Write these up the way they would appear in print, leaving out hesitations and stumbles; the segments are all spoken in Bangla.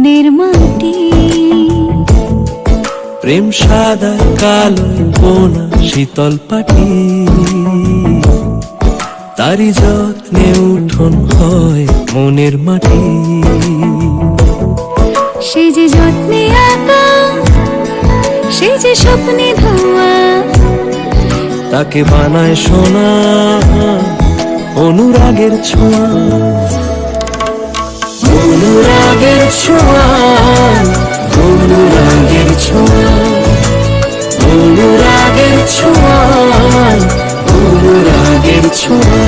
মনের মাটি। প্রেম সাদা কালো বোনা শীতল পাটি, তারি যত্নে উঠোন হয় মনের মাটি। সে যে যত্নে আঁকা, সে যে স্বপ্নে ধোয়া, তাকে বানায় সোনা অনুরাগের ছোঁয়া। অনুরাগের ছোঁয়া, অনুরাগের ছোঁয়া, অনুরাগের ছোঁয়া, অনুরাগের ছোঁয়া।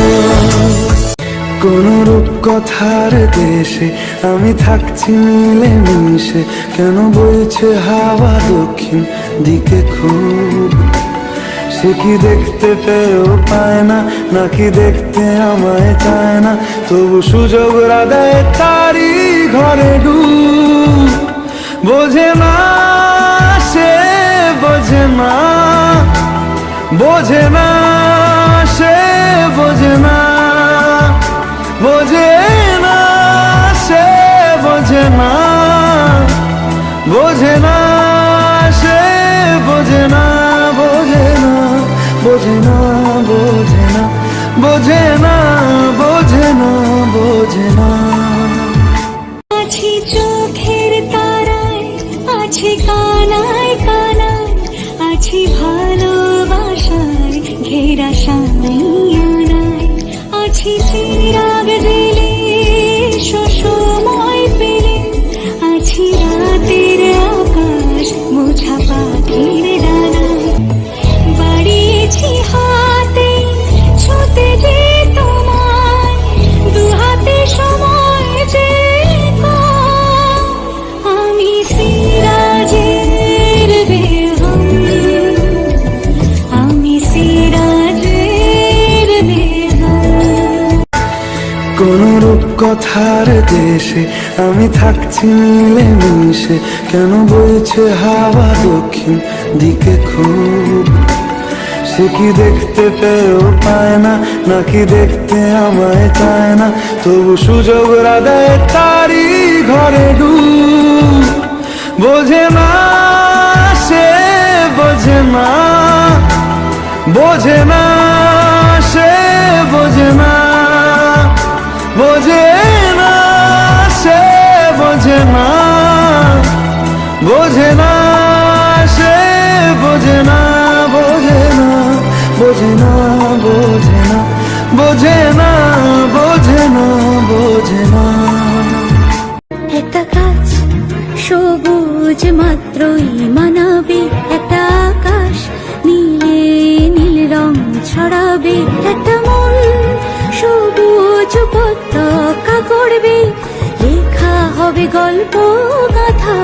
কোন রূপকথার দেশে আমি থাকছি মিলে মিশে, কেন বইছে হাওয়া দক্ষিণ দিকে খুব। সে কি দেখতে পেয়েও পায় না, নাকি দেখতে আমায় চায় না, তবু সুযোগ রাধায় তারি ঘরে ডুব। বোঝে না সে, বোঝে না, বোঝে না সে, বোঝে না, বোঝে না সে, বোঝে না, বোঝে না সে, বোঝে না, বোঝে না, বোঝে না, বোঝে না, বোঝে না, বোঝে না, বোঝে না। আছি চোখের তারায়, আছি কানায় কানায়, আছি ভালোবাসায় ঘেরা সামিয়ানায়, আছি চিরাগ দিলে সময় পেলে, আছি রাতের আকাশ মোছা পাখির ডানায়, বাড়িয়েছি হাতে ছুতে যে তোমায়, দু হাতে সময় যে কম। আমি সিরাজের বেগম, আমি সিরাজের বেগম। কোন রূপকথার দেশে আমি থাকছি মিলে মিশে, কেন বইছে হাওয়া দক্ষিণ দিকে খুব। সে কি দেখতে পেয়েও পায় না, নাকি দেখতে আমায় চায় না, তবু সুযোগ রাধায় তারি ঘরে ডুব। বোঝে না সে, বোঝে না, বোঝে না সে, বোঝে না, বোঝে না সে, বোঝে না, বোঝে না সে, বোঝে না, বোঝে না, বোঝে না, বোঝে না, বোঝে না, বোঝে না, বোঝে না। একটা গাছ সবুজ মাত্রই মানাবে, একটা আকাশ নীলে নীল রং ছড়াবে, একটা মন সবুজ পতাকা করবে, লেখা হবে গল্প গাথা।